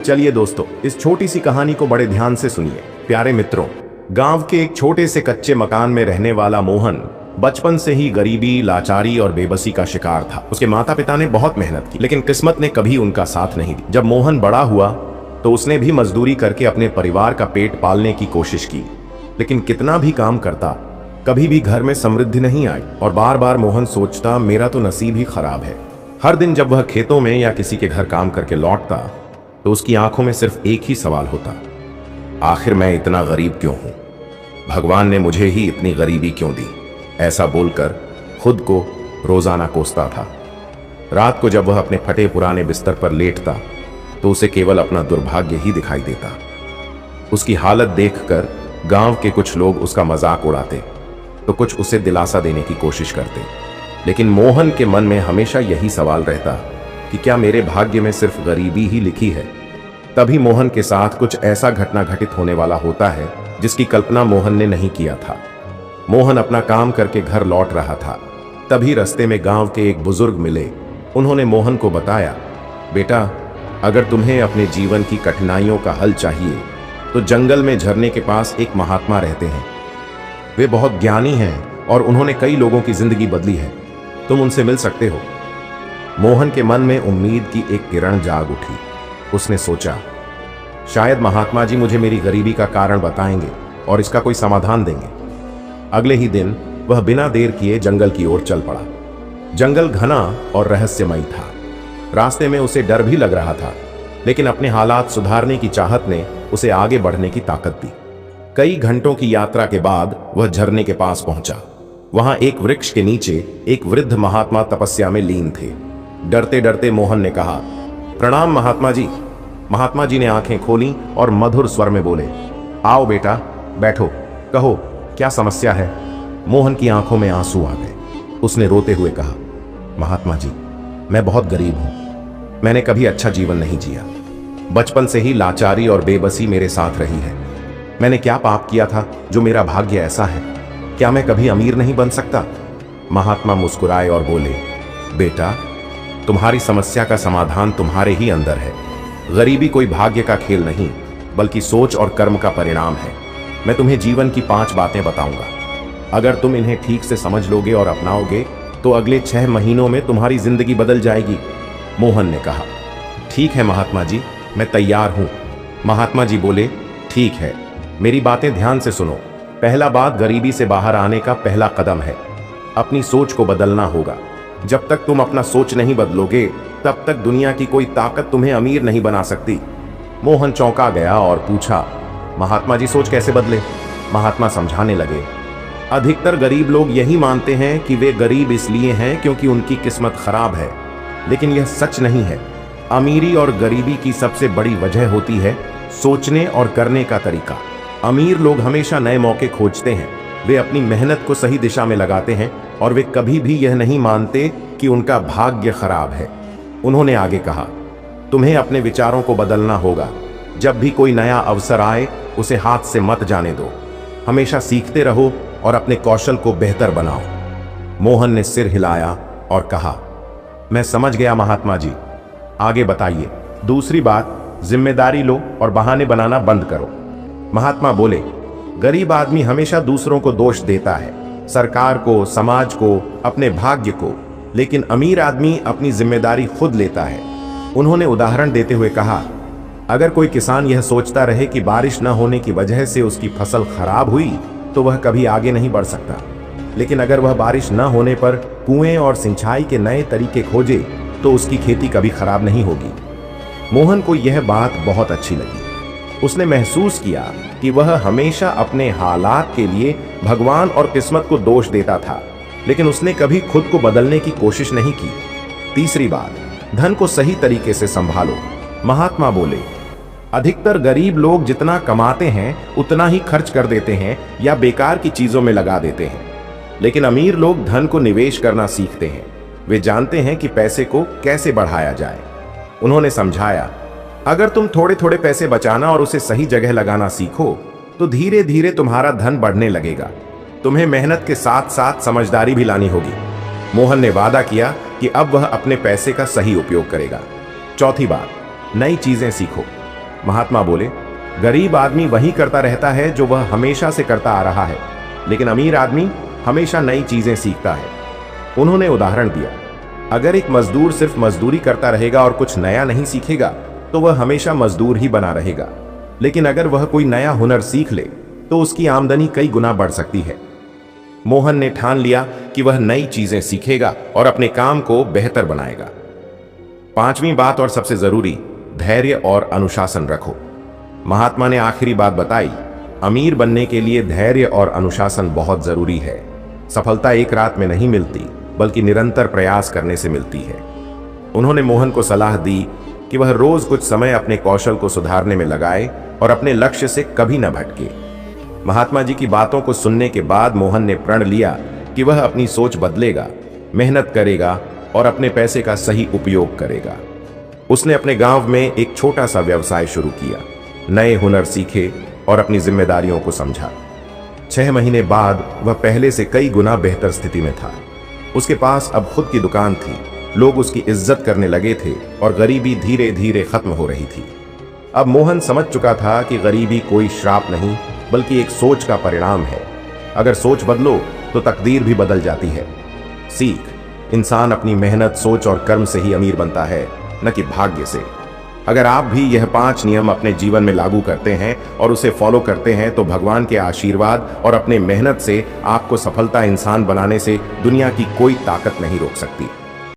चलिए दोस्तों, इस छोटी सी कहानी को बड़े ध्यान से सुनिए। प्यारे मित्रों, गांव के एक छोटे से कच्चे मकान में रहने वाला मोहन बचपन से ही गरीबी, लाचारी और बेबसी का शिकार था। उसके माता पिता ने बहुत मेहनत की, लेकिन किस्मत ने कभी उनका साथ नहीं दी। जब मोहन बड़ा हुआ तो उसने भी मजदूरी करके अपने परिवार का पेट पालने की कोशिश की, लेकिन कितना भी काम करता कभी भी घर में समृद्धि नहीं आई। और बार बार मोहन सोचता, मेरा तो नसीब ही खराब है। हर दिन जब वह खेतों में या किसी के घर काम करके लौटता तो उसकी आंखों में सिर्फ एक ही सवाल होता, आखिर मैं इतना गरीब क्यों हूं? भगवान ने मुझे ही इतनी गरीबी क्यों दी? ऐसा बोलकर खुद को रोजाना कोसता था। रात को जब वह अपने फटे पुराने बिस्तर पर लेटता तो उसे केवल अपना दुर्भाग्य ही दिखाई देता। उसकी हालत देखकर गांव के कुछ लोग उसका मजाक उड़ाते तो कुछ उसे दिलासा देने की कोशिश करते, लेकिन मोहन के मन में हमेशा यही सवाल रहता कि क्या मेरे भाग्य में सिर्फ गरीबी ही लिखी है? तभी मोहन के साथ कुछ ऐसा घटना घटित होने वाला होता है जिसकी कल्पना मोहन ने नहीं किया था। मोहन अपना काम करके घर लौट रहा था, तभी रास्ते में गांव के एक बुजुर्ग मिले। उन्होंने मोहन को बताया, बेटा, अगर तुम्हें अपने जीवन की कठिनाइयों का हल चाहिए तो जंगल में झरने के पास एक महात्मा रहते हैं। वे बहुत ज्ञानी हैं और उन्होंने कई लोगों की जिंदगी बदली है। तुम उनसे मिल सकते हो। मोहन के मन में उम्मीद की एक किरण जाग उठी। उसने सोचा, शायद महात्मा जी मुझे मेरी गरीबी का कारण बताएंगे और इसका कोई समाधान देंगे। अगले ही दिन वह बिना देर किए जंगल की ओर चल पड़ा। जंगल घना और रहस्यमयी था। रास्ते में उसे डर भी लग रहा था, लेकिन अपने हालात सुधारने की चाहत ने उसे आगे बढ़ने की ताकत दी। कई घंटों की यात्रा के बाद वह झरने के पास पहुंचा। वहां एक वृक्ष के नीचे एक वृद्ध महात्मा तपस्या में लीन थे। डरते डरते मोहन ने कहा, प्रणाम महात्मा जी। महात्मा जी ने आंखें खोली और मधुर स्वर में बोले, आओ बेटा, बैठो, कहो क्या समस्या है? मोहन की आंखों में आंसू आ गए। उसने रोते हुए कहा, महात्मा जी, मैं बहुत गरीब हूं। मैंने कभी अच्छा जीवन नहीं जिया। बचपन से ही लाचारी और बेबसी मेरे साथ रही है। मैंने क्या पाप किया था जो मेरा भाग्य ऐसा है? क्या मैं कभी अमीर नहीं बन सकता? महात्मा मुस्कुराए और बोले, बेटा, तुम्हारी समस्या का समाधान तुम्हारे ही अंदर है। गरीबी कोई भाग्य का खेल नहीं, बल्कि सोच और कर्म का परिणाम है। मैं तुम्हें जीवन की 5 बातें बताऊंगा। अगर तुम इन्हें ठीक से समझ लोगे और अपनाओगे तो अगले 6 महीनों में तुम्हारी जिंदगी बदल जाएगी। मोहन ने कहा, ठीक है महात्मा जी, मैं तैयार हूं। महात्मा जी बोले, ठीक है, मेरी बातें ध्यान से सुनो। पहला बात, गरीबी से बाहर आने का पहला कदम है अपनी सोच को बदलना होगा। जब तक तुम अपना सोच नहीं बदलोगे तब तक दुनिया की कोई ताकत तुम्हें अमीर नहीं बना सकती। मोहन चौंका गया और पूछा, महात्मा जी सोच कैसे बदले? महात्मा समझाने लगे, अधिकतर गरीब लोग यही मानते हैं कि वे गरीब इसलिए हैं क्योंकि उनकी किस्मत खराब है, लेकिन यह सच नहीं है। अमीरी और गरीबी की सबसे बड़ी वजह होती है सोचने और करने का तरीका। अमीर लोग हमेशा नए मौके खोजते हैं, वे अपनी मेहनत को सही दिशा में लगाते हैं और वे कभी भी यह नहीं मानते कि उनका भाग्य खराब है। उन्होंने आगे कहा, तुम्हें अपने विचारों को बदलना होगा। जब भी कोई नया अवसर आए उसे हाथ से मत जाने दो। हमेशा सीखते रहो और अपने कौशल को बेहतर बनाओ। मोहन ने सिर हिलाया और कहा, मैं समझ गया महात्मा जी, आगे बताइए। दूसरी बात, जिम्मेदारी लो और बहाने बनाना बंद करो। महात्मा बोले, गरीब आदमी हमेशा दूसरों को दोष देता है, सरकार को, समाज को, अपने भाग्य को, लेकिन अमीर आदमी अपनी जिम्मेदारी खुद लेता है। उन्होंने उदाहरण देते हुए कहा, अगर कोई किसान यह सोचता रहे कि बारिश न होने की वजह से उसकी फसल खराब हुई तो वह कभी आगे नहीं बढ़ सकता, लेकिन अगर वह बारिश न होने पर कुएं और सिंचाई के नए तरीके खोजे तो उसकी खेती कभी खराब नहीं होगी। मोहन को यह बात बहुत अच्छी लगी। उसने महसूस किया कि वह हमेशा अपने हालात के लिए भगवान और किस्मत को दोष देता था, लेकिन उसने कभी खुद को बदलने की कोशिश नहीं की। तीसरी बात, धन को सही तरीके से संभालो। महात्मा बोले, अधिकतर गरीब लोग जितना कमाते हैं उतना ही खर्च कर देते हैं या बेकार की चीजों में लगा देते हैं, लेकिन अमीर लोग धन को निवेश करना सीखते हैं। वे जानते हैं कि पैसे को कैसे बढ़ाया जाए। उन्होंने समझाया, अगर तुम थोड़े थोड़े पैसे बचाना और उसे सही जगह लगाना सीखो तो धीरे धीरे तुम्हारा धन बढ़ने लगेगा। तुम्हें मेहनत के साथ साथ समझदारी भी लानी होगी। मोहन ने वादा किया कि अब वह अपने पैसे का सही उपयोग करेगा। चौथी बात, नई चीजें सीखो। महात्मा बोले, गरीब आदमी वही करता रहता है जो वह हमेशा से करता आ रहा है, लेकिन अमीर आदमी हमेशा नई चीजें सीखता है। उन्होंने उदाहरण दिया, अगर एक मजदूर सिर्फ मजदूरी करता रहेगा और कुछ नया नहीं सीखेगा तो वह हमेशा मजदूर ही बना रहेगा, लेकिन अगर वह कोई नया हुनर सीख ले तो उसकी आमदनी कई गुना बढ़ सकती है। मोहन ने ठान लिया कि वह नई चीजें सीखेगा और अपने काम को बेहतर बनाएगा। पांचवी बात और सबसे जरूरी, धैर्य और अनुशासन रखो। महात्मा ने आखिरी बात बताई, अमीर बनने के लिए धैर्य और अनुशासन बहुत जरूरी है। सफलता एक रात में नहीं मिलती, बल्कि निरंतर प्रयास करने से मिलती है। उन्होंने मोहन को सलाह दी कि वह रोज कुछ समय अपने कौशल को सुधारने में लगाए और अपने लक्ष्य से कभी न भटके। महात्मा जी की बातों को सुनने के बाद मोहन ने प्रण लिया कि वह अपनी सोच बदलेगा, मेहनत करेगा और अपने पैसे का सही उपयोग करेगा। उसने अपने गांव में एक छोटा सा व्यवसाय शुरू किया, नए हुनर सीखे और अपनी जिम्मेदारियों को समझा। 6 महीने बाद वह पहले से कई गुना बेहतर स्थिति में था। उसके पास अब खुद की दुकान थी, लोग उसकी इज्जत करने लगे थे और गरीबी धीरे धीरे खत्म हो रही थी। अब मोहन समझ चुका था कि गरीबी कोई श्राप नहीं, बल्कि एक सोच का परिणाम है। अगर सोच बदलो तो तकदीर भी बदल जाती है। सीख, इंसान अपनी मेहनत, सोच और कर्म से ही अमीर बनता है, न कि भाग्य से। अगर आप भी यह 5 नियम अपने जीवन में लागू करते हैं और उसे फॉलो करते हैं तो भगवान के आशीर्वाद और अपने मेहनत से आपको सफलता इंसान बनाने से दुनिया की कोई ताकत नहीं रोक सकती।